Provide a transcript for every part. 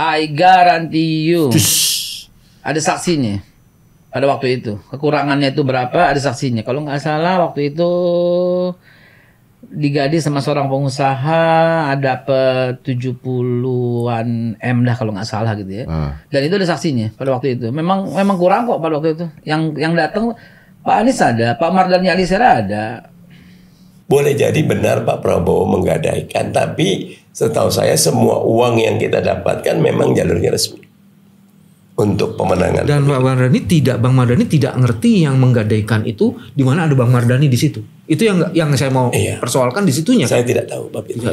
I guarantee you. Ada saksinya. Pada waktu itu. Kekurangannya itu berapa, ada saksinya. Kalau nggak salah waktu itu digadis sama seorang pengusaha dapat 70-an M dah kalau nggak salah gitu ya. Dan itu ada saksinya pada waktu itu. Memang kurang kok pada waktu itu. Yang datang Pak Anies ada, Pak Mardhani Alisera ada. Boleh jadi benar Pak Prabowo menggadaikan, tapi setahu saya semua uang yang kita dapatkan memang jalurnya resmi untuk pemenangan. Dan Bang Mardhani tidak ngerti yang menggadaikan itu di mana ada Bang Mardhani di situ. Itu yang saya mau persoalkan di situnya. Saya tidak tahu Pak itu.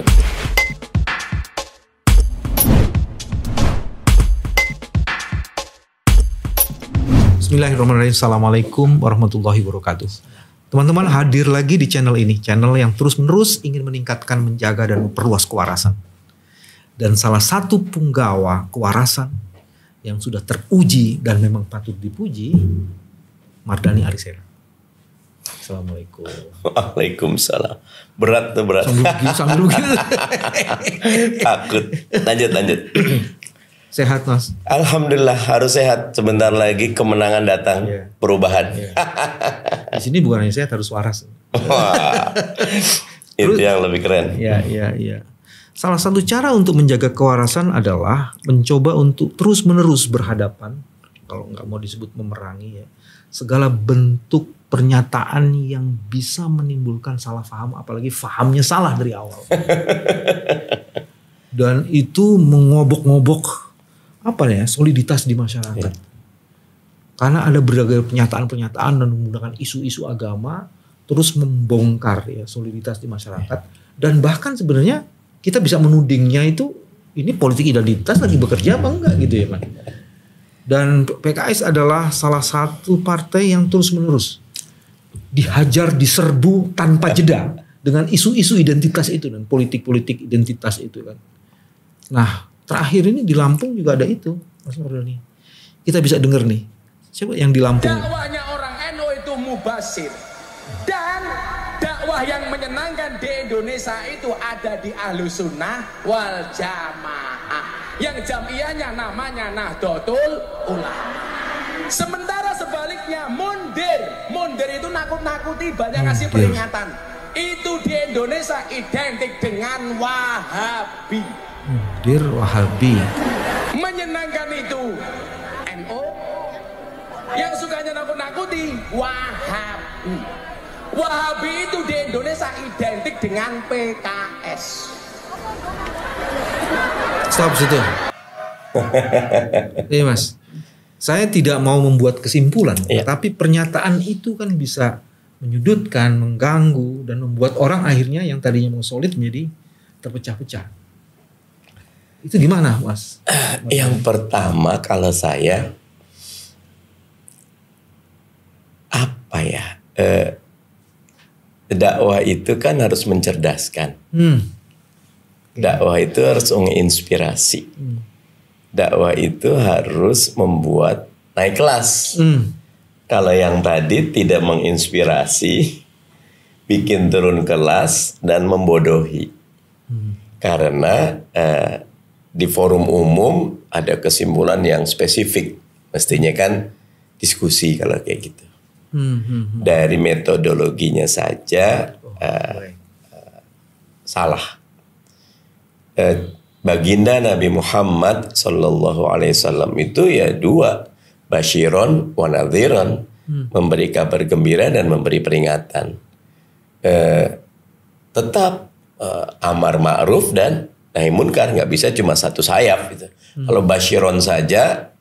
Bismillahirrahmanirrahim. Assalamualaikum warahmatullahi wabarakatuh. Teman-teman hadir lagi di channel ini. Channel yang terus-menerus ingin meningkatkan, menjaga, dan memperluas kewarasan. Dan salah satu punggawa kewarasan yang sudah teruji dan memang patut dipuji, Mardhani Alisera. Assalamualaikum. Waalaikumsalam. Berat tuh berat. Sambil rugi. Takut. Lanjut. Sehat Mas? Alhamdulillah harus sehat. Sebentar lagi kemenangan datang, perubahan. Di sini bukan hanya sehat, harus waras. Wah, itu yang lebih keren. Iya. Salah satu cara untuk menjaga kewarasan adalah mencoba untuk terus-menerus berhadapan, kalau nggak mau disebut memerangi ya, segala bentuk pernyataan yang bisa menimbulkan salah paham, apalagi fahamnya salah dari awal. Dan itu mengobok-ngobok soliditas di masyarakat. Karena ada berbagai pernyataan-pernyataan dan menggunakan isu-isu agama terus membongkar ya soliditas di masyarakat. Dan bahkan sebenarnya kita bisa menudingnya itu ini politik identitas lagi bekerja apa enggak gitu ya Mas. Dan PKS adalah salah satu partai yang terus-menerus dihajar, diserbu tanpa jeda dengan isu-isu identitas itu dan politik-politik identitas itu kan. Nah, terakhir ini di Lampung juga ada itu, Mas Mardhani. Kita bisa dengar nih. Siapa yang di Lampung? Dakwahnya orang NU itu mubasir. Dan dakwah yang menyenangkan di Indonesia itu ada di Ahlussunnah wal Jamaah. Yang jamiahnya namanya Nahdlatul Ulama. Sementara sebaliknya mundir itu nakut-nakuti, banyak ngasih peringatan. Itu di Indonesia identik dengan Wahabi. Mundir Wahabi. Menyenangkan itu NU, yang sukanya nakut-nakuti Wahabi. Wahabi itu di Indonesia identik dengan PKS. Stop situ. Iya Mas, saya tidak mau membuat kesimpulan, tapi pernyataan itu kan bisa menyudutkan, mengganggu, dan membuat orang akhirnya yang tadinya mau solid menjadi terpecah-pecah. Itu gimana Mas? Yang pertama kalau saya dakwah itu kan harus mencerdaskan. Dakwah itu harus menginspirasi. Dakwah itu harus membuat naik kelas. Kalau yang tadi tidak menginspirasi, bikin turun kelas dan membodohi. Karena di forum umum ada kesimpulan yang spesifik. Mestinya kan diskusi kalau kayak gitu. Dari metodologinya saja salah. Baginda Nabi Muhammad Sallallahu Alaihi Wasallam itu ya dua, basyiron wa nadhiran, memberi kabar gembira dan memberi peringatan. Tetap amar ma'ruf dan nahi munkar, nggak bisa cuma satu sayap gitu. Kalau basyiron saja,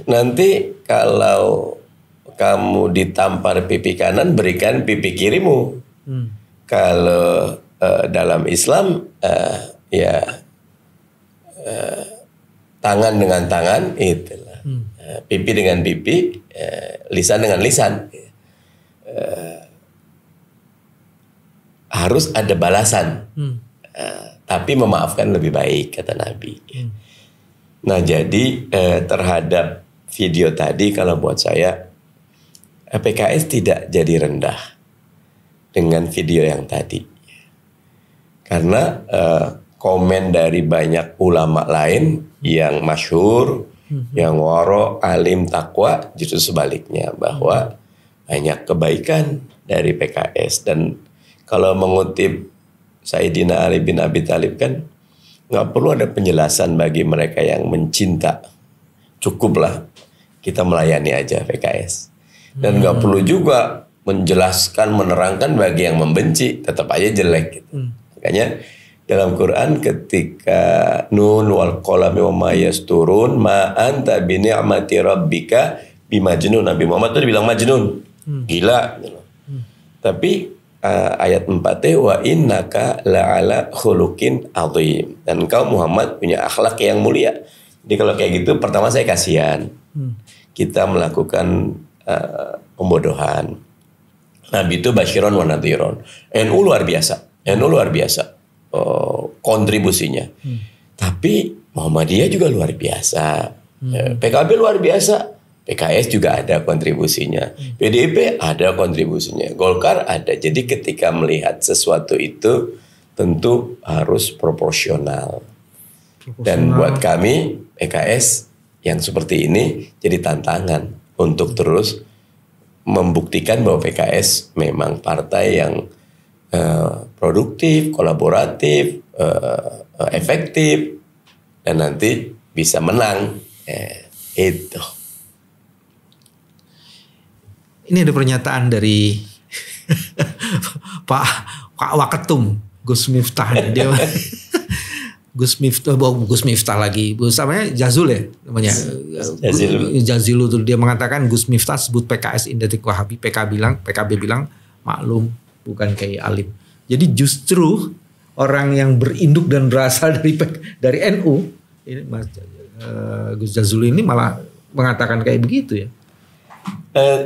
nanti kalau kamu ditampar pipi kanan, berikan pipi kirimu. Kalau dalam Islam tangan dengan tangan, itulah. Pipi dengan pipi, lisan dengan lisan. Harus ada balasan, tapi memaafkan lebih baik, kata Nabi. Nah jadi terhadap video tadi, kalau buat saya PKS tidak jadi rendah dengan video yang tadi, karena komen dari banyak ulama lain yang masyhur, yang waro, alim, takwa, justru sebaliknya bahwa banyak kebaikan dari PKS. Dan kalau mengutip Sayyidina Ali bin Abi Thalib kan nggak perlu ada penjelasan bagi mereka yang mencinta, cukuplah kita melayani aja PKS. Dan nggak perlu juga menjelaskan, menerangkan bagi yang membenci, tetap aja jelek gitu. Makanya dalam Quran ketika Nun wal qalami wa ma yasturun ma anta bi ni'mati rabbika bimajnun. Nabi Muhammad itu dibilang majnun, gila gitu. Tapi ayat 4 wa innaka la'ala khuluqin azim, dan engkau Muhammad punya akhlak yang mulia. Jadi kalau kayak gitu pertama saya kasihan. Kita melakukan pembodohan. Nabi itu basyiron wa nadhiron. NU luar biasa. NU luar biasa. Kontribusinya. Tapi Muhammadiyah juga luar biasa. PKB luar biasa. PKS juga ada kontribusinya. PDIP ada kontribusinya. Golkar ada. Jadi ketika melihat sesuatu itu tentu harus proporsional. Dan buat kami PKS yang seperti ini jadi tantangan untuk terus membuktikan bahwa PKS memang partai yang produktif, kolaboratif, efektif, dan nanti bisa menang. Itu. Ini ada pernyataan dari Pak Waketum, Gus Miftah. Dia Gus Miftah lagi. Gus namanya Jazul ya namanya. Jazilu tuh dia mengatakan Gus Miftah sebut PKS identik Wahabi. PKB bilang maklum bukan Kiai Alim. Jadi justru orang yang berinduk dan berasal dari NU ini Gus Jazul ini malah mengatakan kayak begitu ya.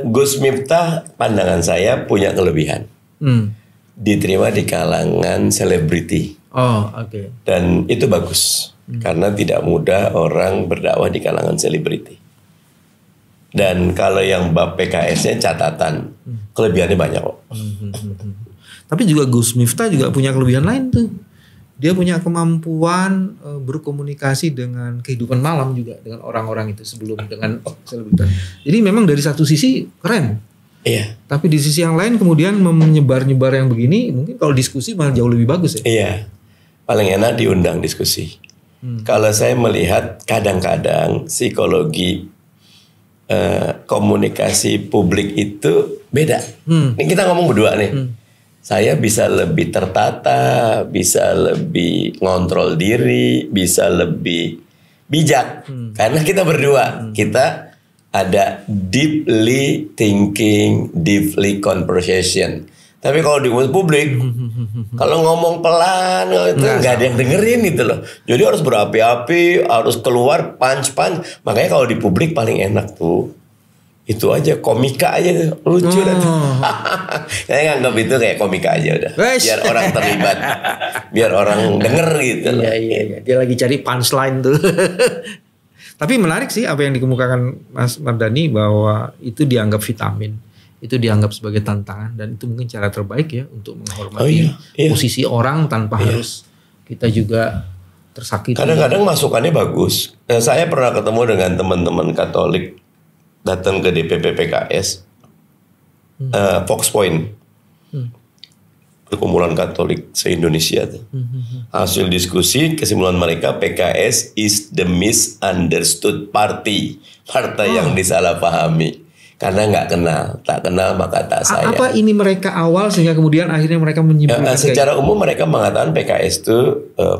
Gus Miftah pandangan saya punya kelebihan. Diterima di kalangan selebriti. Oh, oke. Dan itu bagus. Karena tidak mudah orang berdakwah di kalangan selebriti. Dan kalau yang bab PKS-nya catatan, kelebihannya banyak kok. Tapi juga Gus Miftah juga punya kelebihan lain tuh. Dia punya kemampuan berkomunikasi dengan kehidupan malam juga dengan orang-orang itu sebelum dengan selebritas. Jadi memang dari satu sisi keren. Iya. Tapi di sisi yang lain kemudian menyebar-nyebar yang begini mungkin kalau diskusi malah jauh lebih bagus ya. Iya. Paling enak diundang diskusi. Kalau saya melihat kadang-kadang psikologi komunikasi publik itu beda. Ini kita ngomong berdua nih. Saya bisa lebih tertata, bisa lebih ngontrol diri, bisa lebih bijak. Karena kita berdua, kita ada deeply thinking, deeply conversation. Tapi kalau di publik, kalau ngomong pelan, itu nggak ada yang dengerin gitu loh. Jadi harus berapi-api, harus keluar punch. Makanya kalau di publik paling enak tuh. Itu aja komika aja tuh, lucu dah tuh. Saya nganggap itu kayak komika aja udah. Biar orang terlibat, biar orang denger gitu. Iya. Dia lagi cari punchline tuh. Tapi menarik sih apa yang dikemukakan Mas Mardhani bahwa itu dianggap vitamin, itu dianggap sebagai tantangan dan itu mungkin cara terbaik ya untuk menghormati posisi orang tanpa harus kita juga tersakiti. Kadang-kadang masukannya bagus. Saya pernah ketemu dengan teman-teman Katolik datang ke DPP PKS, Fox Point, perkumpulan Katolik se-Indonesia tuh. Hasil diskusi kesimpulan mereka PKS is the misunderstood party, partai yang disalahpahami karena nggak kenal, tak kenal maka tak sayang. Apa ini mereka awal sehingga kemudian akhirnya mereka menyimpulkan? Secara umum mereka mengatakan PKS itu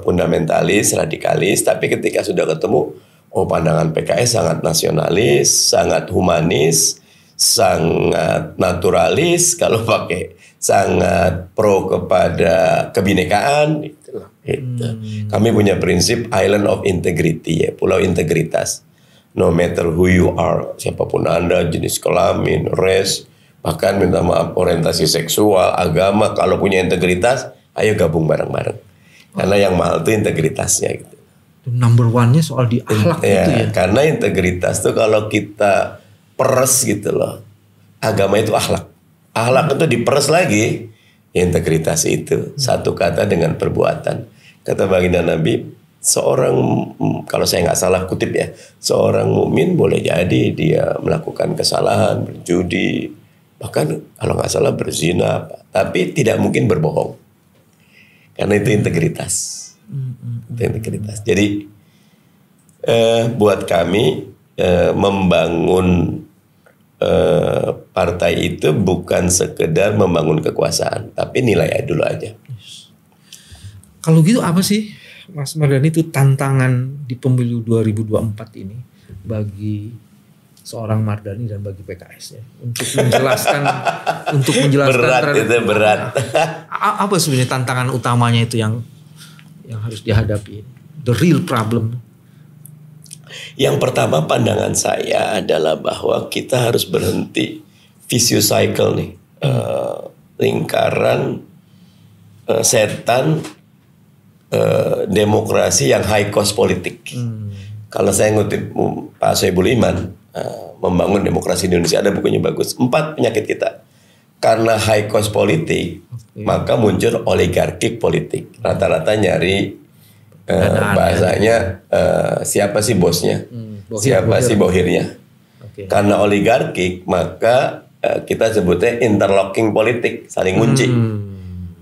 fundamentalis, radikalis, tapi ketika sudah ketemu pandangan PKS sangat nasionalis, sangat humanis, sangat naturalis, kalau pakai sangat pro kepada kebinekaan. Gitu. Kami punya prinsip island of integrity, ya, pulau integritas. No matter who you are, siapapun Anda, jenis kelamin, ras, bahkan minta maaf orientasi seksual, agama, kalau punya integritas, ayo gabung bareng-bareng. Karena yang mahal itu integritasnya gitu. Number one-nya soal di akhlak itu ya. Karena integritas tuh kalau kita peres gitu loh. Agama itu akhlak. Akhlak itu diperes lagi. Integritas itu satu kata dengan perbuatan. kata baginda Nabi, seorang, kalau saya nggak salah kutip ya, seorang mukmin boleh jadi dia melakukan kesalahan, berjudi, bahkan kalau nggak salah berzina, tapi tidak mungkin berbohong, karena itu integritas. Itu integritas. Jadi buat kami membangun partai itu bukan sekedar membangun kekuasaan, tapi nilai dulu aja. Kalau gitu apa sih Mas Mardhani itu tantangan di pemilu 2024 ini bagi seorang Mardhani dan bagi PKS ya, untuk menjelaskan berat itu berat. Apa sebenarnya tantangan utamanya itu yang harus dihadapi, the real problem? Yang pertama, pandangan saya adalah bahwa kita harus berhenti vicious cycle nih, lingkaran setan demokrasi yang high cost politik. Kalau saya ngutip Pak Soebul Iman, membangun demokrasi di Indonesia, ada bukunya bagus, 4 penyakit kita. Karena high cost politik, maka muncul oligarkik politik. Rata-rata nyari bahasanya siapa sih bosnya, siapa sih bohirnya. Karena oligarkik, maka kita sebutnya interlocking politik, saling ngunci.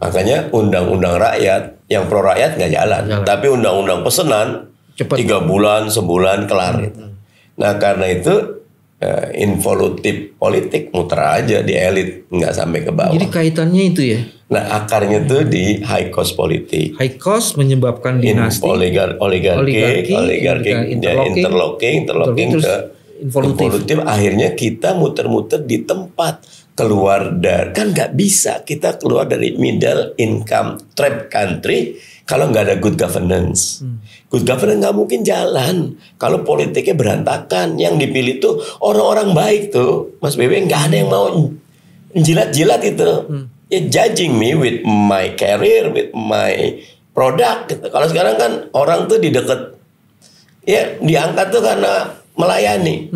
Makanya undang-undang rakyat yang pro rakyat nggak jalan. Tapi undang-undang pesenan cepat, 3 bulan, sebulan kelar gitu. Nah karena itu involutif politik muter aja di elit, nggak sampai ke bawah. Jadi kaitannya itu ya. Nah akarnya itu di high cost politik. High cost menyebabkan dinasti, oligarki, interlocking ke involutif. Akhirnya kita muter-muter di tempat, keluar dari, kan nggak bisa kita keluar dari middle income trap country kalau nggak ada good governance. Good governance nggak mungkin jalan kalau politiknya berantakan. Yang dipilih tuh orang-orang baik tuh, Mas Bebe, nggak ada yang mau jilat-jilat itu. Ya judging me with my career, with my product gitu. Kalau sekarang kan orang tuh diangkat tuh karena melayani.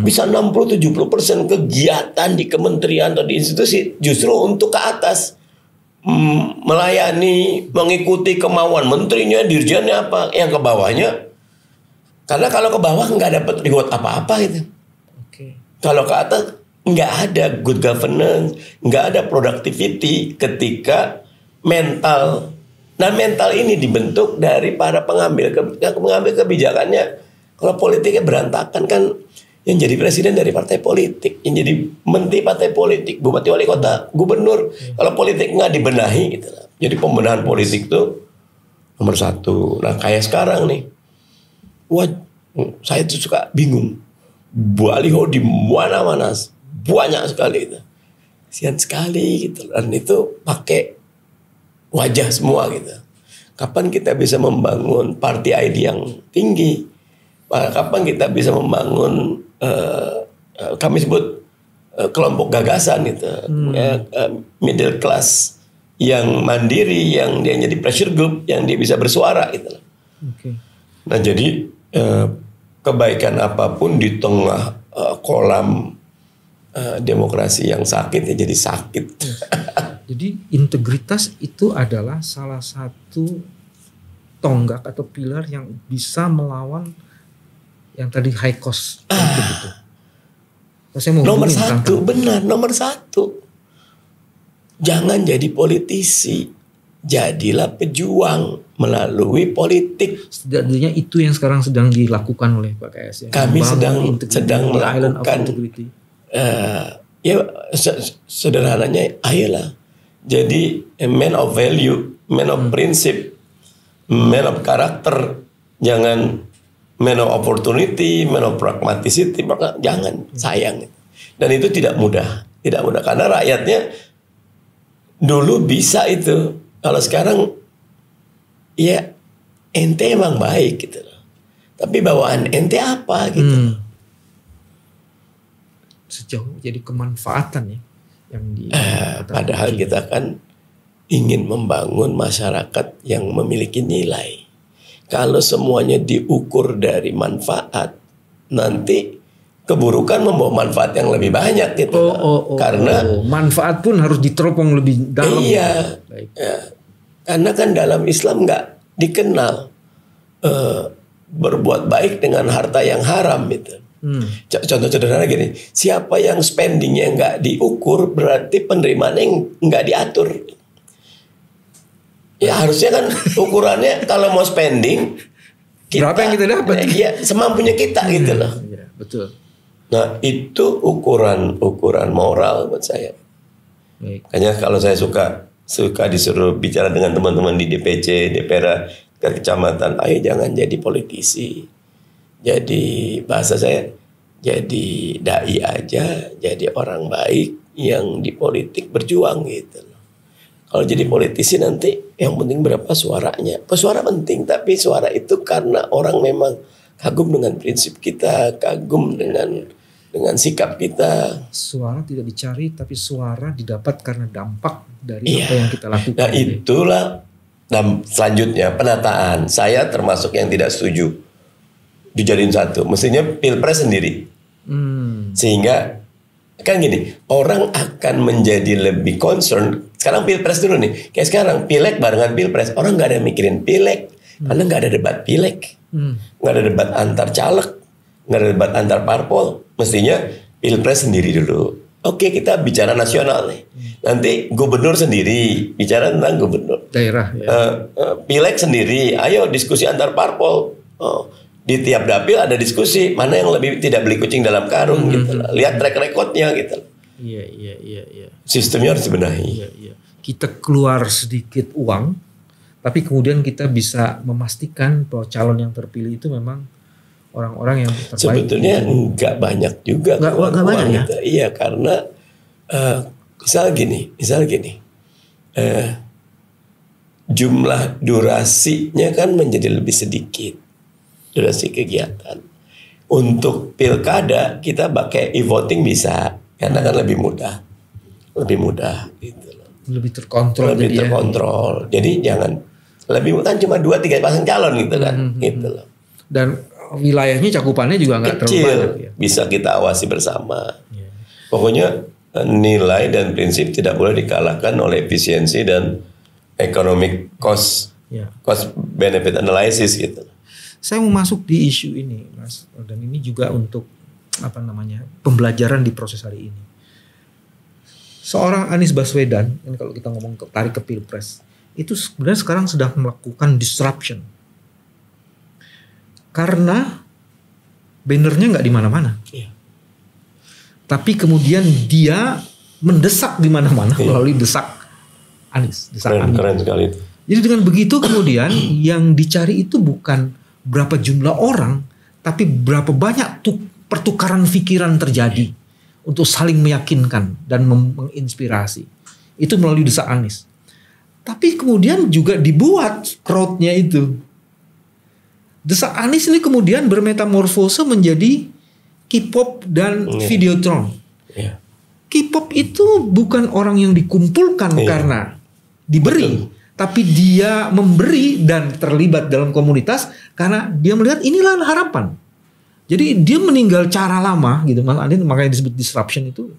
Bisa 60-70% kegiatan di kementerian atau di institusi justru untuk ke atas, melayani, mengikuti kemauan menterinya, dirjennya apa, yang ke bawahnya. Karena kalau ke bawah nggak dapat reward apa-apa gitu. Kalau ke atas nggak ada good governance, nggak ada productivity ketika mental. Nah mental ini dibentuk dari para pengambil kebijakannya. Kalau politiknya berantakan kan yang jadi presiden dari partai politik, yang jadi menteri partai politik, bupati wali kota, gubernur. Kalau politik nggak dibenahi gitu. Jadi pembenahan politik tuh nomor 1. Nah kayak sekarang nih, saya tuh suka bingung. Baliho di mana-mana banyak sekali itu. Kasian sekali gitu. Dan itu pakai wajah semua gitu. Kapan kita bisa membangun party ID yang tinggi? Kapan kita bisa membangun kami sebut kelompok gagasan gitu, middle class yang mandiri, yang dia jadi pressure group, yang dia bisa bersuara gitu. Nah jadi kebaikan apapun di tengah kolam demokrasi yang sakit ya jadi sakit. Jadi integritas itu adalah salah satu tonggak atau pilar yang bisa melawan yang tadi high cost gitu. Nomor 1, benar, nomor 1. Jangan jadi politisi, jadilah pejuang melalui politik. Setidaknya itu yang sekarang sedang dilakukan oleh PKS ya. Kami sedang melakukan sederhananya ayolah jadi man of value, man of prinsip, man of karakter, jangan man of opportunity, man of pragmaticity, maka jangan, sayang. Dan itu tidak mudah karena rakyatnya dulu bisa itu. Kalau sekarang ya ente emang baik gitu. Tapi bawaan ente apa gitu. Sejauh jadi kemanfaatan ya yang padahal kita kan ingin membangun masyarakat yang memiliki nilai. Kalau semuanya diukur dari manfaat, nanti keburukan membawa manfaat yang lebih banyak gitu. Karena manfaat pun harus diteropong lebih dalam. Iya. Ya. Karena kan dalam Islam nggak dikenal berbuat baik dengan harta yang haram gitu. Contoh sederhana gini, siapa yang spendingnya nggak diukur berarti penerimaannya nggak diatur. Ya harusnya kan ukurannya kalau mau spending berapa yang kita dapat? Ya semampunya kita gitu loh. Ya, betul. Nah itu ukuran moral buat saya. Makanya kalau saya suka disuruh bicara dengan teman-teman di DPC, DPR, ke kecamatan, ayo jangan jadi politisi. Jadi bahasa saya, jadi dai aja, jadi orang baik yang di politik berjuang gitu. Kalau jadi politisi nanti yang penting berapa suaranya. Suara penting, tapi suara itu karena orang memang kagum dengan prinsip kita, kagum dengan sikap kita. Suara tidak dicari, tapi suara didapat karena dampak dari apa yang kita lakukan. Nah itulah, dan selanjutnya penataan. Saya termasuk yang tidak setuju dijadiin satu. Mestinya pilpres sendiri. Sehingga kan gini, orang akan menjadi lebih concern. Sekarang pilpres dulu nih. Kayak sekarang pileg barengan pilpres. Orang nggak ada mikirin pileg. Karena nggak ada debat pileg. Nggak ada debat antar caleg. Nggak ada debat antar parpol. Mestinya pilpres sendiri dulu. Oke, kita bicara nasional nih. Nanti gubernur sendiri bicara tentang gubernur. Daerah. Ya. Pileg sendiri. Ayo diskusi antar parpol. Di tiap dapil ada diskusi mana yang lebih tidak beli kucing dalam karung gitu. Lihat track recordnya gitu. Iya. Sistemnya harus dibenahi. Iya. Kita keluar sedikit uang, tapi kemudian kita bisa memastikan bahwa calon yang terpilih itu memang orang-orang yang terbaik. Sebetulnya nggak banyak juga. Nggak banyak ya? Gitu. Iya karena misal gini, jumlah durasinya kan menjadi lebih sedikit. Durasi kegiatan. Untuk pilkada kita pakai e-voting bisa, karena kan lebih mudah gitu loh. Lebih terkontrol. Jadi jangan lebih kan cuma 2-3 pasang calon gitu kan, gitu loh. Dan wilayahnya cakupannya juga nggak terlalu banyak. Ya. Bisa kita awasi bersama. Pokoknya nilai dan prinsip tidak boleh dikalahkan oleh efisiensi dan economic cost benefit analysis gitu. Saya mau masuk di isu ini, Mas, dan ini juga untuk pembelajaran di proses hari ini. Seorang Anies Baswedan, ini kalau kita ngomong tarik ke pilpres, itu sebenarnya sekarang sedang melakukan disruption, karena bannernya nggak di mana-mana, tapi kemudian dia mendesak di mana-mana melalui desak Anies, keren sekali itu. Jadi dengan begitu kemudian yang dicari itu bukan berapa jumlah orang, tapi berapa banyak pertukaran pikiran terjadi untuk saling meyakinkan dan menginspirasi. Itu melalui desak Anies. Tapi kemudian juga dibuat crowd-nya itu. Desak Anies ini kemudian bermetamorfose menjadi K-pop dan Videotron. K-pop itu bukan orang yang dikumpulkan karena diberi. Tapi dia memberi dan terlibat dalam komunitas karena dia melihat inilah harapan. Jadi dia meninggal cara lama gitu. Makanya disebut disruption itu.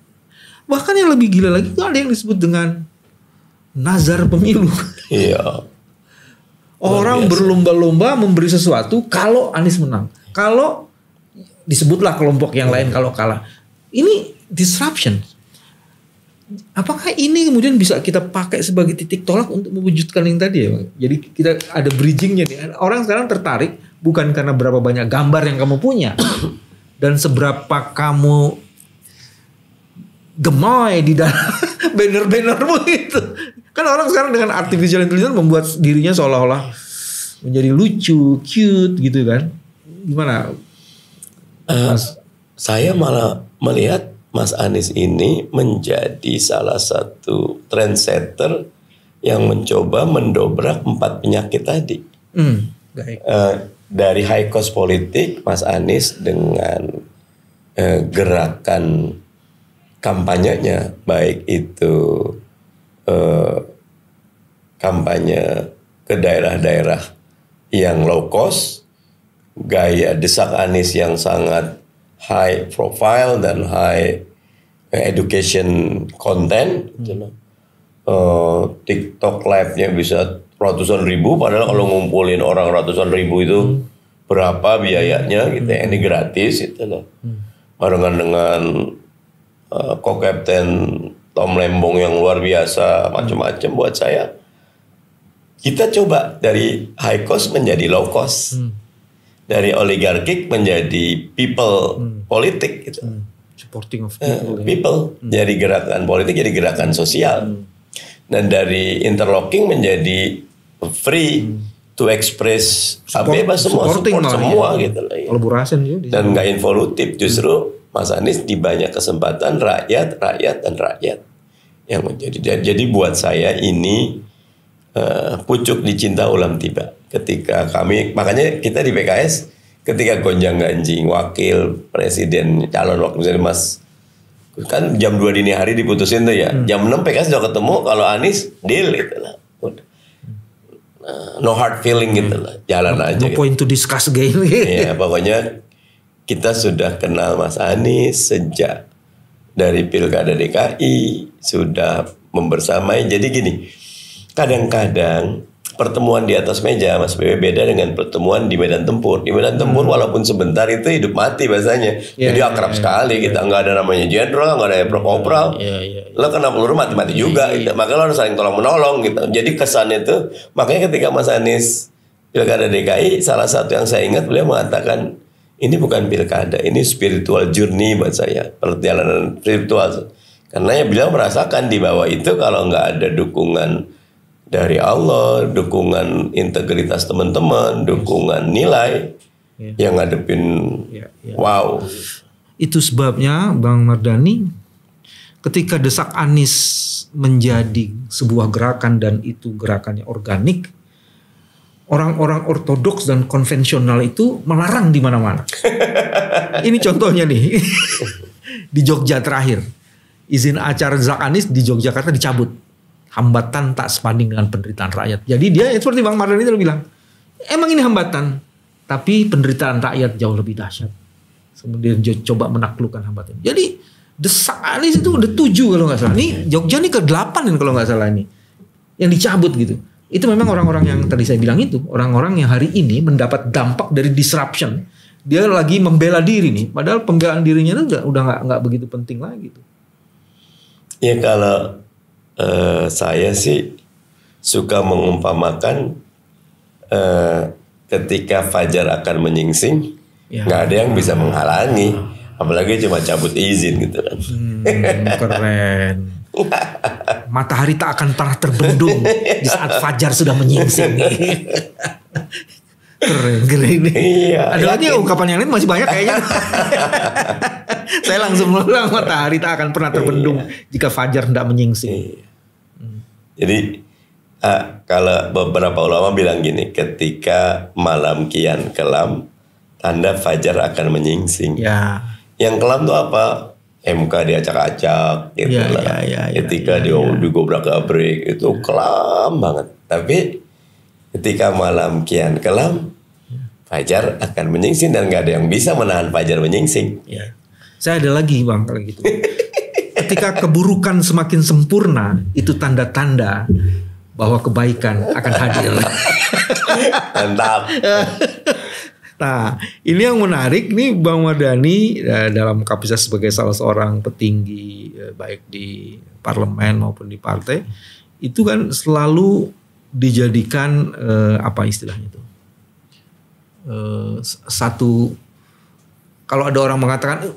Bahkan yang lebih gila lagi itu ada yang disebut dengan nazar pemilu. Iya. Orang berlomba-lomba memberi sesuatu kalau Anies menang. Kalau disebutlah kelompok yang lain kalau kalah. Ini disruption. Apakah ini kemudian bisa kita pakai sebagai titik tolak untuk mewujudkan yang tadi ya? Jadi kita ada bridgingnya nih. Orang sekarang tertarik bukan karena berapa banyak gambar yang kamu punya dan seberapa kamu gemoy di dalam banner-bannermu itu. Kan orang sekarang dengan artificial intelligence membuat dirinya seolah-olah menjadi lucu, cute gitu kan? Gimana? Saya malah melihat Mas Anies ini menjadi salah satu trendsetter yang mencoba mendobrak 4 penyakit tadi. Dari high cost politik, Mas Anies dengan gerakan kampanyenya, baik itu kampanye ke daerah-daerah yang low cost, gaya desak Anies yang sangat high profile dan high education content, TikTok live-nya bisa ratusan ribu, padahal kalau ngumpulin orang ratusan ribu itu berapa biayanya gitu ya. Ini gratis gitu loh. Barengan dengan co-captain Tom Lembong yang luar biasa, macam-macam buat saya. Kita coba dari high cost menjadi low cost. Dari oligarkik menjadi people politik gitu. Supporting of people. People dari gerakan politik jadi gerakan sosial. Dan dari interlocking menjadi free to express bebas semua, support semua ya. gitu loh. Ya. Kolaborasi juga. Dan nggak involutif, justru Mas Anies di banyak kesempatan rakyat yang menjadi. Jadi buat saya ini pucuk dicinta ulam tiba. Ketika kami, makanya kita di PKS ketika gonjang-ganjing wakil presiden, calon wakil presiden Mas, kan jam 2 dini hari diputusin tuh ya. Jam 6 PKS udah ketemu, kalau Anies deal gitu lah. No hard feeling gitu lah. Jalan aja. No gitu. point to discuss again. Ya pokoknya kita sudah kenal Mas Anies sejak dari Pilkada DKI, sudah membersamai. Jadi gini, kadang-kadang pertemuan di atas meja Mas BW beda dengan pertemuan di medan tempur. Di medan tempur walaupun sebentar itu hidup mati bahasanya. Jadi akrab sekali kita, nggak ada namanya jenderal, nggak ada kopral. Lo kena peluru mati-mati juga. Gitu. Makanya lo harus saling tolong menolong gitu. Jadi kesannya itu, makanya ketika Mas Anies Pilkada DKI, salah satu yang saya ingat beliau mengatakan ini bukan pilkada, ini spiritual journey buat saya, perjalanan spiritual. Karena ya beliau merasakan di bawah itu kalau nggak ada dukungan dari Allah, dukungan integritas teman-teman, dukungan nilai yang ngadepin wow. Itu sebabnya Bang Mardhani ketika desak Anies menjadi sebuah gerakan dan itu gerakannya organik, orang-orang ortodoks dan konvensional itu melarang di mana-mana. Ini contohnya nih. Di Jogja terakhir, izin acara desak Anies di Yogyakarta dicabut. Hambatan tak sebanding dengan penderitaan rakyat. Jadi dia seperti Bang Mardhani itu bilang, emang ini hambatan, tapi penderitaan rakyat jauh lebih dahsyat. Kemudian coba menaklukkan hambatan. Jadi desak Anies itu udah 7 kalau nggak salah. Ini Jogja ini ke-8 kalau nggak salah ini, yang dicabut gitu. Itu memang orang-orang yang tadi saya bilang itu, orang-orang yang hari ini mendapat dampak dari disruption. Dia lagi membela diri nih, padahal pembelaan dirinya itu udah nggak begitu penting lagi gitu. Ya kalau saya sih suka mengumpamakan ketika fajar akan menyingsing, nggak ada yang bisa menghalangi, apalagi cuma cabut izin gitu kan. Keren. Matahari tak akan pernah terbendung di saat fajar sudah menyingsing. Keren ini. Iya, ada lagi ungkapan yang lain masih banyak kayaknya. Saya langsung ulang, matahari tak akan pernah terbendung jika fajar tidak menyingsing. Jadi kalau beberapa ulama bilang gini, ketika malam kian kelam, tanda fajar akan menyingsing. Ya. Yang kelam itu apa? MK diacak-acak gitu lah. Ketika digobrak-gabrik itu kelam banget. Tapi ketika malam kian kelam, fajar akan menyingsing dan nggak ada yang bisa menahan fajar menyingsing. Ya. Saya ada lagi Bang kalau gitu. Ketika keburukan semakin sempurna, itu tanda-tanda bahwa kebaikan akan hadir. Mantap. Nah, ini yang menarik nih Bang Mardhani dalam kapasitas sebagai salah seorang petinggi baik di parlemen maupun di partai, itu kan selalu dijadikan apa istilahnya itu? Satu, kalau ada orang mengatakan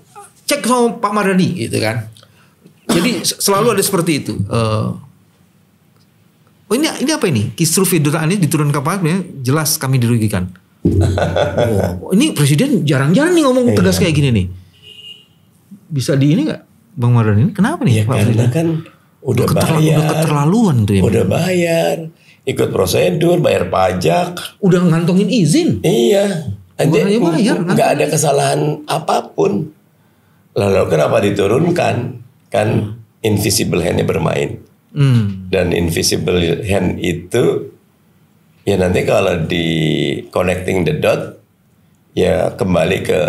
cek sama Pak Mardhani gitu kan. Jadi selalu ada seperti itu. Oh ini apa ini? Kisru Federal ini diturunkan kapalnya jelas kami dirugikan. Oh, ini presiden jarang-jarang nih ngomong tegas kayak gini nih. Bisa di ini nggak, Bang Mardhani? Ini kenapa nih? Ya karena kan udah bayar, udah keterlaluan tuh ya. Udah bayar, ikut prosedur, bayar pajak, udah ngantongin izin. Iya. Nggak ada kesalahan apapun. Lalu kenapa diturunkan? Kan invisible hand-nya bermain. Dan invisible hand itu ya nanti kalau di connecting the dot ya kembali ke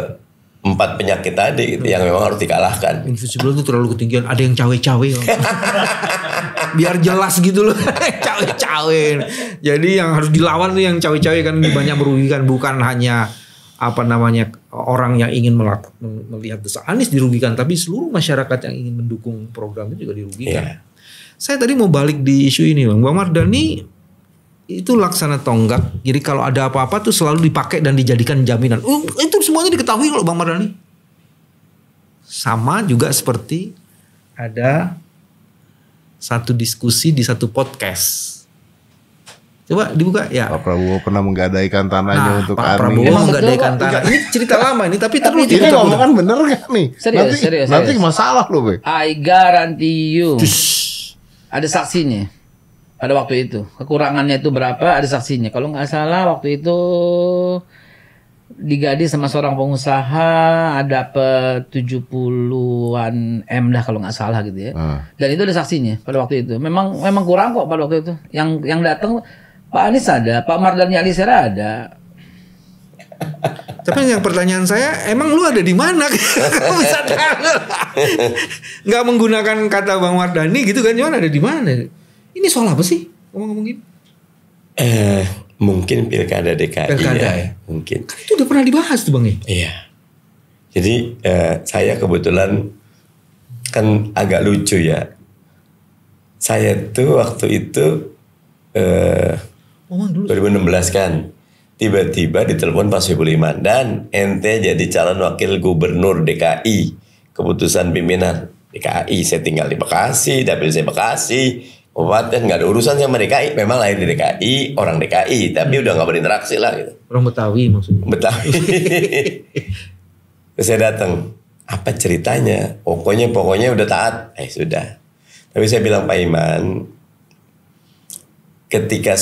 4 penyakit tadi gitu yang memang harus dikalahkan. Invisible itu terlalu ketinggian, ada yang cawe-cawe. Biar jelas gitu loh. Cawe-cawe. Jadi yang harus dilawan tuh yang cawe-cawe kan banyak merugikan, bukan hanya orang yang ingin melihat Anies dirugikan, tapi seluruh masyarakat yang ingin mendukung program itu juga dirugikan. Saya tadi mau balik di isu ini, Bang Mardhani itu laksana tonggak. Jadi kalau ada apa-apa tuh selalu dipakai dan dijadikan jaminan. Itu semuanya diketahui loh Bang Mardhani. Sama juga seperti ada satu diskusi di satu podcast. Coba dibuka ya. Pak Prabowo pernah menggadaikan tanahnya untuk Pak Anies. Prabowo menggadaikan tanah. Ini cerita lama ini, tapi terus Ini ngomongan bener gak nih? Serius. Nanti masalah loh, Be. I guarantee you. Ada saksinya. Pada waktu itu. Kekurangannya itu berapa? Ada saksinya. Kalau nggak salah waktu itu digadai sama seorang pengusaha ada 70-an M dah kalau nggak salah gitu ya. Dan itu ada saksinya pada waktu itu. Memang kurang kok pada waktu itu. Yang datang Pak Anies ada, Pak Mardhani Alisera ada. Tapi yang pertanyaan saya, emang lu ada di mana? Kamu bisa tahu. Nggak menggunakan kata Bang Mardhani gitu kan? Cuman ada di mana? Ini soal apa sih? Ngomong-ngomong gini. Mungkin pilkada DKI ya. Mungkin. Kan itu udah pernah dibahas tuh Bang ya? Iya. Jadi saya kebetulan kan agak lucu ya. Saya tuh waktu itu 2016 kan tiba-tiba ditelepon Pak Soebul Iman dan ente jadi calon wakil gubernur DKI, keputusan pimpinan DKI. Saya tinggal di Bekasi, dapil saya Bekasi, kabupaten, nggak ada urusan sama DKI. Memang lahir di DKI, orang DKI, tapi udah nggak berinteraksi lah gitu. Orang Betawi maksudnya. Betawi. Terus saya datang, apa ceritanya? Pokoknya udah taat. Sudah. Tapi saya bilang Pak Iman, ketika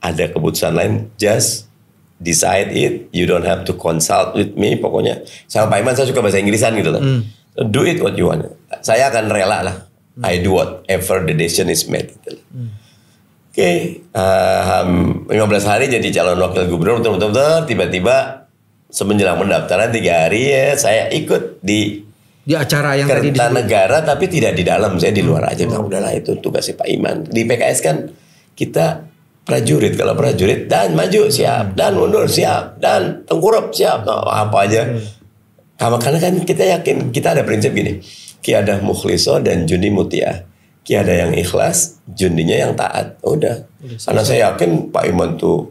ada keputusan lain, just decide it. You don't have to consult with me. Pokoknya sama Pak Iman saya suka bahasa Inggrisan gitu loh. Do it what you want. Saya akan rela lah. I do whatever the decision is made. Gitu. Oke, 15 hari jadi calon wakil gubernur, betul-betul tiba-tiba semenjelang pendaftaran 3 hari ya saya ikut di acara yang tadi Kertanegara, tapi tidak di dalam, saya di luar aja. Udahlah itu tugasnya Pak Iman. Di PKS kan kita prajurit, kalau prajurit dan maju siap, dan mundur siap, dan tengkurap siap, apa aja. Karena kan kita yakin, kita ada prinsip gini, Ki ada mukhliso dan Jundi mutia. Ki ada yang ikhlas, Jundinya yang taat. Udah. Karena saya yakin Pak Iman tuh,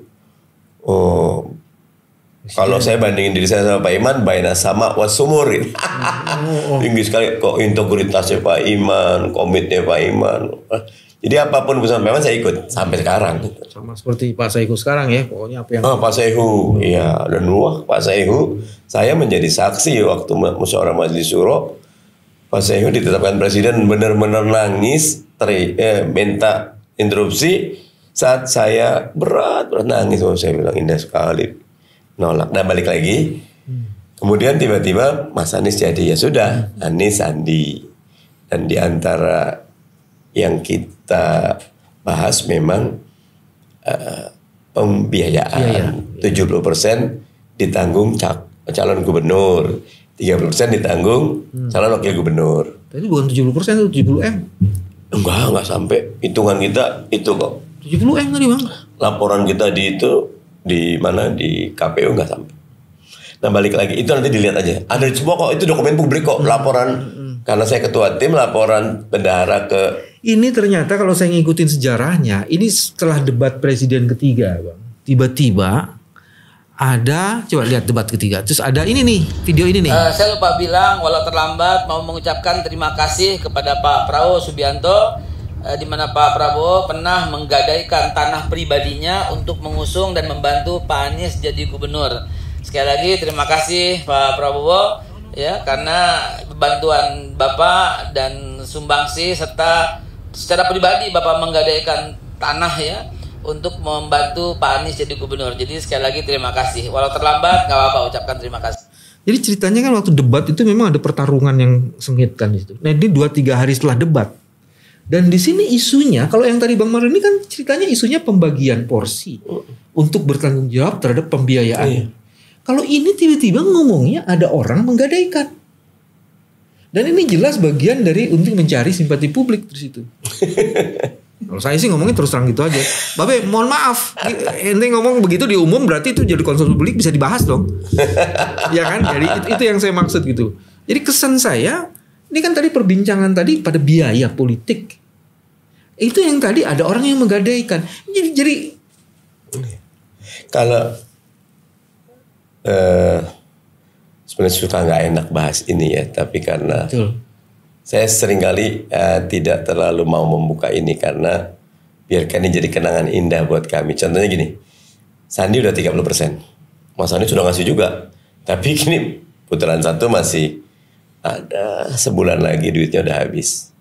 kalau saya bandingin diri saya sama Pak Iman, baina sama wasumur. Tinggi sekali kok integritasnya Pak Iman, komitnya Pak Iman. Jadi apapun keputusan Pak Iman saya ikut sampai sekarang. Sama seperti Pak Saihu sekarang ya, pokoknya apa yang. Pak Saihu, iya. Dan Pak Saihu, saya menjadi saksi waktu musyawarah Majelis Syuro. Pak Saihu ditetapkan presiden, benar-benar nangis, minta interupsi saat saya berat nangis. Saya bilang indah sekali, nolak. Nah balik lagi, kemudian tiba-tiba Mas Anies jadi, ya sudah, Anies Sandi. Dan di antara yang kita bahas memang pembiayaan 70% ditanggung calon gubernur, 30% ditanggung calon wakil gubernur. Tapi bukan 70%, itu 70M. Enggak sampai. Hitungan kita itu kok. 70M tadi Bang. Laporan kita di mana di KPU enggak sampai. Nah balik lagi, itu nanti dilihat aja. Ada semua kok, itu dokumen publik kok. Laporan, karena saya ketua tim, laporan bendahara ke. Ini ternyata kalau saya ngikutin sejarahnya, ini setelah debat presiden ketiga Bang. Tiba-tiba ada, coba lihat debat ketiga. Terus ada ini nih, video ini nih. Saya lupa bilang, walau terlambat mau mengucapkan terima kasih kepada Pak Prabowo Subianto, di mana Pak Prabowo pernah menggadaikan tanah pribadinya untuk mengusung dan membantu Pak Anies jadi gubernur. Sekali lagi terima kasih Pak Prabowo ya, karena bantuan Bapak dan sumbangsi serta secara pribadi Bapak menggadaikan tanah ya untuk membantu Pak Anies jadi gubernur. Jadi sekali lagi terima kasih. Walau terlambat nggak apa-apa, ucapkan terima kasih. Jadi ceritanya kan waktu debat itu memang ada pertarungan yang sengit kan di situ. Nah ini 2-3 hari setelah debat. Dan di sini isunya, kalau yang tadi Bang Mardhani kan ceritanya isunya pembagian porsi untuk bertanggung jawab terhadap pembiayaan. Kalau ini tiba-tiba ngomongnya ada orang menggadaikan. Dan ini jelas bagian dari untuk mencari simpati publik di situ. Kalau saya sih ngomongnya terus terang gitu aja. Babe, mohon maaf. Ente ngomong begitu di umum berarti itu jadi konsumsi publik bisa dibahas dong. Ya kan? Jadi itu yang saya maksud gitu. Jadi kesan saya, ini kan tadi perbincangan tadi pada biaya politik. Itu yang tadi ada orang yang menggadaikan. Jadi kalau sebenarnya suka nggak enak bahas ini ya, tapi karena saya seringkali tidak terlalu mau membuka ini karena biarkan ini jadi kenangan indah buat kami. Contohnya gini, Sandi udah 30%, Mas Anies sudah ngasih juga, tapi gini putaran 1 masih ada sebulan lagi duitnya udah habis.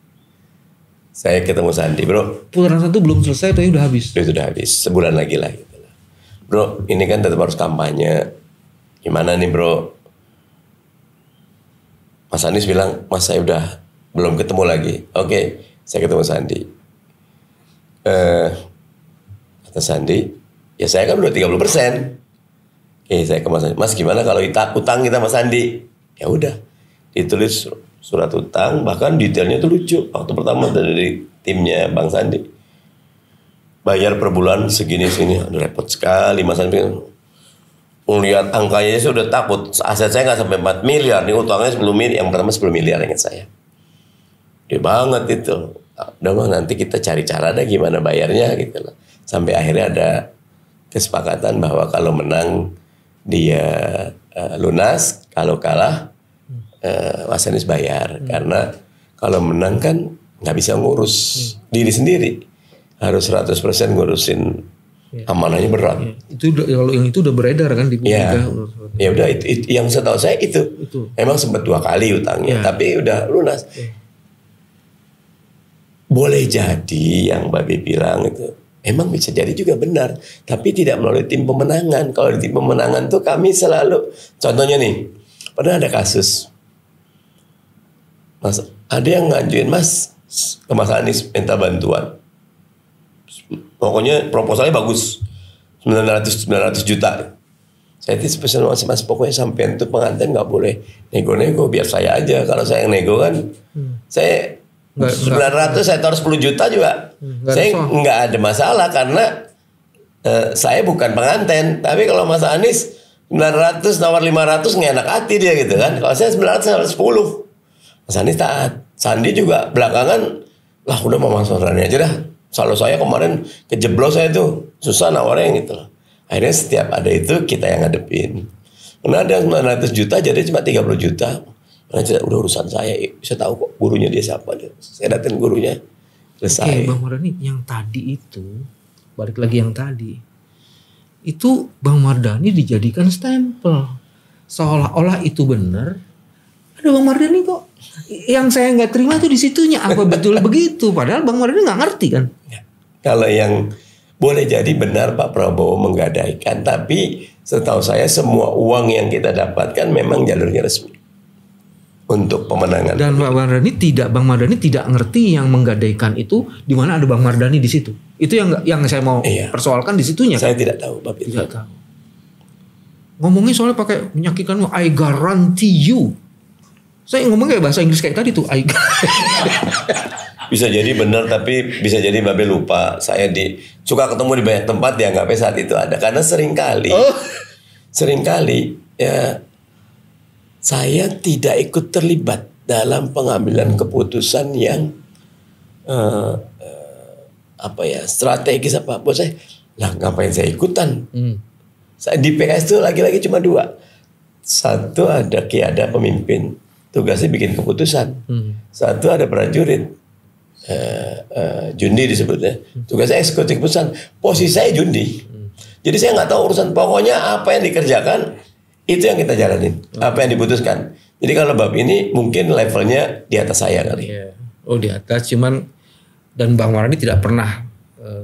Saya ketemu Sandi, bro. Putaran 1 belum selesai tapi udah habis. Duit udah habis, sebulan lagi lah. Gitu. Bro, ini kan tetap harus kampanye. Gimana nih bro? Mas Anies bilang, Mas saya udah belum ketemu lagi. Oke, saya ketemu Sandi. Kata Sandi, ya saya kan udah 30%. Oke, saya ke Mas Anies. Mas gimana kalau utang kita Mas Sandi? Ya udah, ditulis surat utang, bahkan detailnya tuh lucu. Waktu pertama dari timnya Bang Sandi, bayar per bulan segini-segini. Aduh, repot sekali Mas Sandi. Melihat angkanya sudah takut. Aset saya nggak sampai 4 miliar. Nih utangnya 10 miliar. Yang pertama 10 miliar ingat saya. Dia banget itu. Udah mah nanti kita cari cara deh gimana bayarnya gitu loh. Sampai akhirnya ada kesepakatan bahwa kalau menang dia lunas, kalau kalah Mas Anies bayar. Karena kalau menang kan nggak bisa ngurus diri sendiri. Harus 100% ngurusin amanahnya berat. Itu kalau yang itu udah beredar kan di publik. Ya udah itu yang setahu saya itu. Emang sempat 2 kali utangnya, tapi udah lunas. Boleh jadi yang Babe bilang itu emang bisa jadi juga benar, tapi tidak melalui tim pemenangan. Kalau di tim pemenangan tuh kami selalu, contohnya nih, pernah ada kasus, Mas, ada yang ngajuin Mas ke Mas Anies minta bantuan. Pokoknya proposalnya bagus, 900 juta. Saya itu spesial mas pokoknya sampai itu pengantin nggak boleh nego-nego, biar saya aja. Kalau saya yang nego kan, saya 900 saya taruh 10 juta juga, saya nggak ada masalah karena saya bukan pengantin. Tapi kalau Mas Anies 900 nawar 500 nggak enak hati dia gitu kan. Kalau saya 900 nawar 10, Mas Anies taat. Sandi juga belakangan lah udah mau masuk Rani aja dah. Selalu saya kemarin kejeblos saya tuh susah nawarnya gitu loh. Akhirnya setiap ada itu kita yang ngadepin. Karena ada 900 juta jadi cuma 30 juta. Karena udah urusan saya, bisa tahu kok gurunya dia siapa. Saya datang gurunya, selesai. Oke, Bang Mardhani, yang tadi itu, balik lagi yang tadi, itu Bang Mardhani dijadikan stempel. Seolah-olah itu benar. Ada Bang Mardhani kok. Yang saya nggak terima tuh di situnya, apa betul begitu? Padahal Bang Mardhani nggak ngerti kan. Ya. Kalau yang boleh jadi benar Pak Prabowo menggadaikan, tapi setahu saya semua uang yang kita dapatkan memang jalurnya resmi untuk pemenangan. Dan Bang Mardhani tidak ngerti yang menggadaikan itu di mana ada Bang Mardhani di situ. Itu yang saya mau persoalkan di situnya. Saya tidak tahu, Bapak. Tidak tahu. Ngomongnya soalnya pakai menyakitkan, I guarantee you. Saya ngomong kayak bahasa Inggris kayak tadi tuh, I Bisa jadi benar tapi bisa jadi Babe lupa. Saya suka ketemu di banyak tempat dianggapnya saat itu ada. Karena seringkali ya saya tidak ikut terlibat dalam pengambilan keputusan yang strategis apa. Buat saya, lah ngapain saya ikutan? Saya di PKS itu lagi-lagi cuma 2. Satu ada pemimpin, tugasnya bikin keputusan. Satu ada prajurit, jundi disebutnya, tugasnya eksekutif keputusan. Posisi saya jundi. Jadi saya nggak tahu urusan, pokoknya apa yang dikerjakan itu yang kita jalanin, apa yang diputuskan. Jadi kalau bab ini mungkin levelnya di atas saya kali. Oh di atas, cuman dan Bang Mardhani tidak pernah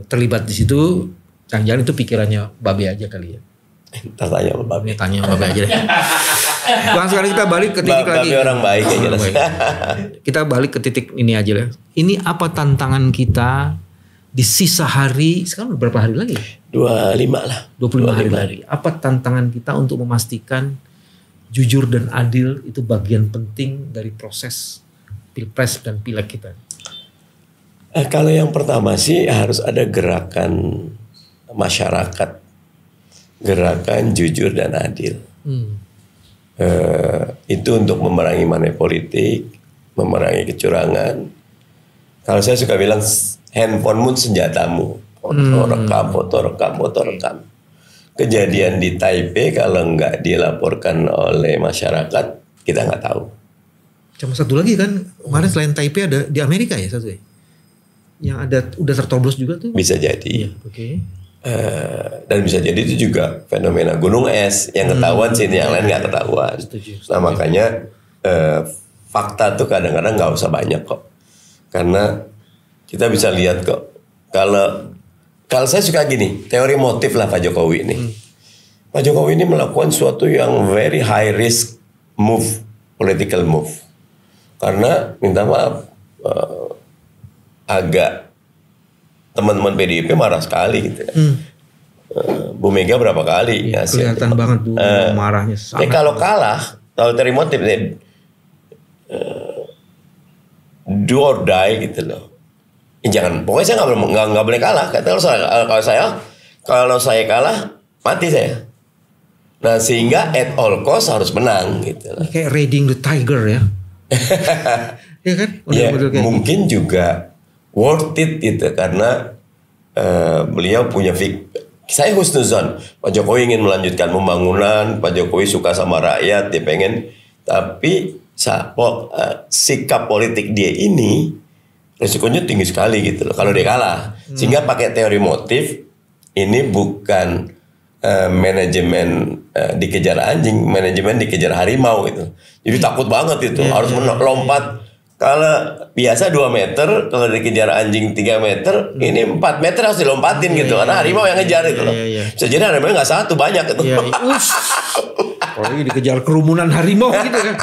terlibat di situ. Jangan-jangan itu pikirannya Babe aja kali ya. Tanya sama Babe. Tanya sama Babe aja deh. Bang, sekarang kita balik ke titik lagi. Babe orang baik ya jelas. Kita balik ke titik ini aja lah. Ini apa tantangan kita di sisa hari, sekarang berapa hari lagi? 25 lah. 25 hari lagi. Apa tantangan kita untuk memastikan jujur dan adil itu bagian penting dari proses pilpres dan pileg kita? Kalau yang pertama sih harus ada gerakan masyarakat, gerakan jujur dan adil. Itu untuk memerangi money politik, memerangi kecurangan. Kalau saya suka bilang handphonemu senjatamu, foto rekam. Kejadian di Taipei kalau nggak dilaporkan oleh masyarakat, kita nggak tahu. Cuma satu lagi kan, kemarin selain Taipei ada di Amerika ya satu ya? Yang ada udah tertoblos juga tuh? Bisa jadi. Oke. Dan bisa jadi itu juga fenomena gunung es yang ketahuan sini, yang lain nggak ketahuan. Nah makanya fakta tuh kadang-kadang nggak usah banyak kok, karena kita bisa lihat kok. Kalau saya suka gini, teori motif lah Pak Jokowi ini. Pak Jokowi ini melakukan suatu yang very high risk move, political move. Karena minta maaf, agak teman-teman PDIP marah sekali gitu. Bu Mega berapa kali? Ya, kelihatan banget Bu marahnya. Kalau kalah, kalau teori motif, do or die gitu loh. Jangan, pokoknya saya nggak boleh kalah. Kalau saya kalah, mati saya. Nah sehingga at all cost harus menang gitu. Kayak raiding the tiger ya. Ya kan? Mungkin juga worth it gitu karena beliau punya saya husnuzon. Pak Jokowi ingin melanjutkan pembangunan. Pak Jokowi suka sama rakyat, dia pengen. Tapi sikap politik dia ini resikonya tinggi sekali gitu loh kalau dia kalah. Sehingga pakai teori motif ini bukan manajemen dikejar anjing, manajemen dikejar harimau gitu. Jadi takut banget itu, harus lompat. Kalau biasa 2 meter, kalau dikejar anjing 3 meter, ini 4 meter harus dilompatin gitu. Karena harimau yang ngejar itu loh. Bisa jadi harimau nggak satu, banyak itu. Kalau dikejar kerumunan harimau gitu kan.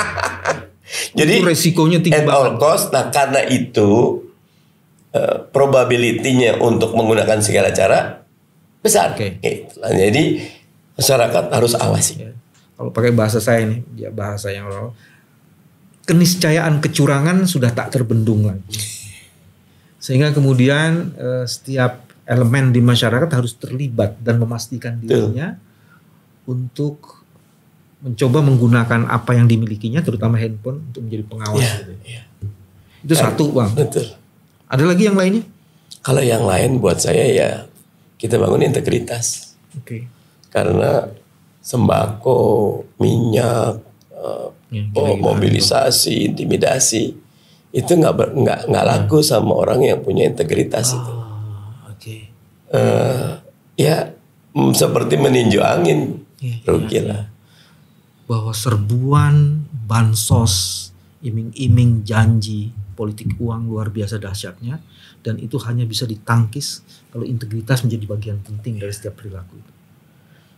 Jadi itu resikonya tinggi at all cost. Nah karena itu probability-nya untuk menggunakan segala cara besar. Gitu. Jadi masyarakat harus awasi. Kalau pakai bahasa saya nih, ya bahasa yang keniscayaan kecurangan sudah tak terbendung lagi. Sehingga kemudian setiap elemen di masyarakat harus terlibat dan memastikan dirinya untuk mencoba menggunakan apa yang dimilikinya, terutama handphone, untuk menjadi pengawas. Itu satu Bang. Betul. Ada lagi yang lainnya? Kalau yang lain buat saya ya kita bangun integritas. Karena sembako, minyak, mobilisasi, intimidasi itu nggak laku sama orang yang punya integritas itu. Ya seperti meninjau angin, rugi lah. Bahwa serbuan bansos, iming-iming janji politik uang luar biasa dahsyatnya, dan itu hanya bisa ditangkis kalau integritas menjadi bagian penting dari setiap perilaku itu.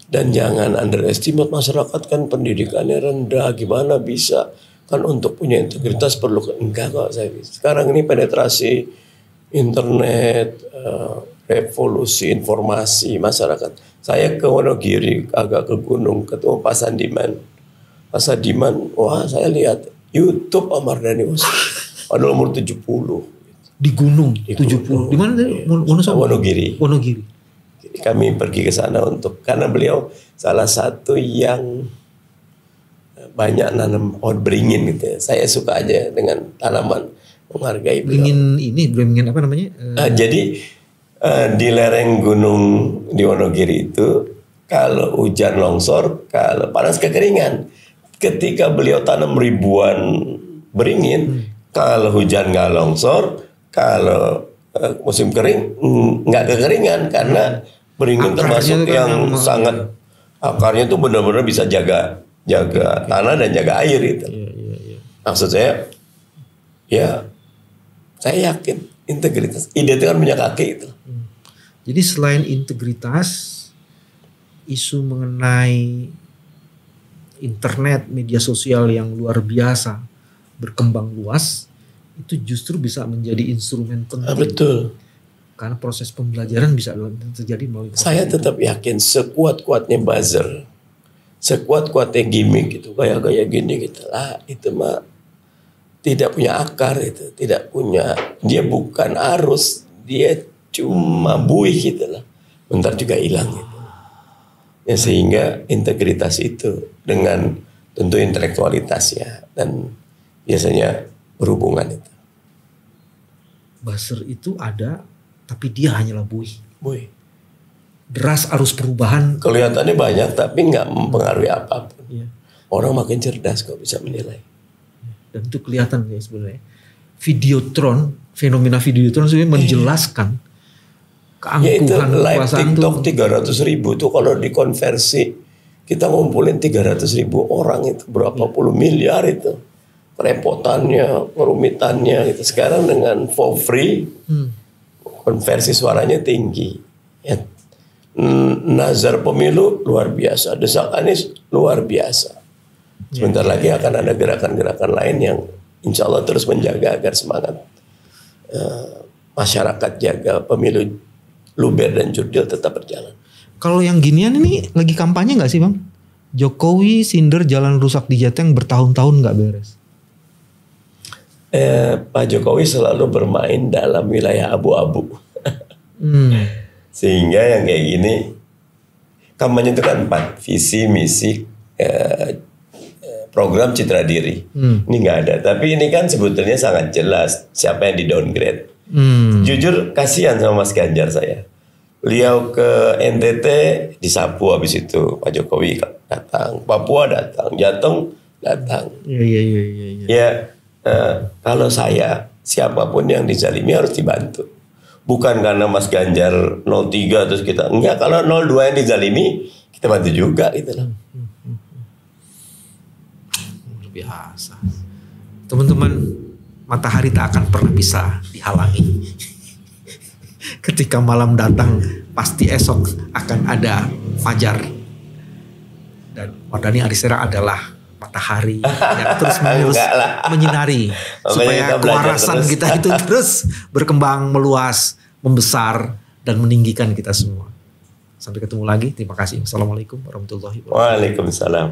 Dan jangan underestimate masyarakat, kan pendidikannya rendah, gimana bisa, kan untuk punya integritas perlu, enggak kok saya. Sekarang ini penetrasi internet, revolusi informasi masyarakat. Saya ke Wonogiri, agak ke gunung, ketemu Pak Sadiman, wah saya lihat YouTube Pak Mardhani ada umur 70. Di gunung 70. Di mana tadi? Wonogiri. Kami pergi ke sana karena beliau salah satu yang banyak nanam pohon beringin gitu ya. Saya suka aja dengan tanaman, menghargai beliau. Beringin apa namanya? Jadi di lereng gunung di Wonogiri itu kalau hujan longsor, kalau panas kekeringan. Ketika beliau tanam ribuan beringin, kalau hujan nggak longsor, kalau musim kering nggak kekeringan karena beringin termasuk yang sangat akarnya tuh benar-benar bisa jaga tanah dan jaga air itu. Maksud saya, ya saya yakin integritas. Ide itu kan punya kaki itu. Jadi selain integritas, isu mengenai internet, media sosial yang luar biasa berkembang luas, itu justru bisa menjadi instrumen penting. Betul. Karena proses pembelajaran bisa terjadi melalui. Saya tetap yakin sekuat-kuatnya buzzer, sekuat-kuatnya gimmick gitu, kayak gini gitu lah, itu mah tidak punya akar, itu tidak punya, dia bukan arus, dia cuma buih gitu lah, bentar juga hilang gitu. Ya, sehingga integritas itu dengan tentu intelektualitasnya dan biasanya berhubungan itu. Buzzer itu ada, tapi dia hanyalah buih. Buih. Deras arus perubahan. Kelihatannya banyak tapi nggak mempengaruhi apapun. Iya. Orang makin cerdas kok bisa menilai. Dan itu kelihatan ya sebenarnya. Videotron, fenomena Videotron sebenarnya menjelaskan keangkuhan live kekuasaan TikTok tuh. 300.000 tuh kalau dikonversi kita ngumpulin 300.000 orang itu berapa puluh miliar itu. Kerepotannya, kerumitannya gitu. Sekarang dengan for free konversi suaranya tinggi. Ya. Nazar pemilu luar biasa, desak Anies luar biasa. Sebentar lagi akan ada gerakan-gerakan lain yang insya Allah terus menjaga agar semangat masyarakat jaga pemilu luber dan jurdil tetap berjalan. Kalau yang ginian ini lagi kampanye nggak sih Bang? Jokowi sindir jalan rusak di Jateng bertahun-tahun nggak beres. Pak Jokowi selalu bermain dalam wilayah abu-abu. Sehingga yang kayak gini, kampanye itu kan 4, visi, misi, program, citra diri. Ini nggak ada. Tapi ini kan sebetulnya sangat jelas siapa yang di downgrade. Jujur kasihan sama Mas Ganjar saya. Beliau ke NTT disapu, habis itu Pak Jokowi datang, Papua datang, Jateng datang. Iya. Ya, kalau saya siapapun yang dizalimi harus dibantu. Bukan karena Mas Ganjar 03 terus kita enggak, kalau 02 yang dizalimi kita bantu juga gitu loh. Luar biasa. Teman-teman, matahari tak akan pernah bisa dihalangi. Ketika malam datang, pasti esok akan ada fajar. Dan Mardhani Alisera adalah matahari yang terus menerus menyinari supaya kewarasan kita itu terus berkembang, meluas, membesar dan meninggikan kita semua. Sampai ketemu lagi. Terima kasih. Assalamualaikum warahmatullahi wabarakatuh. Waalaikumsalam.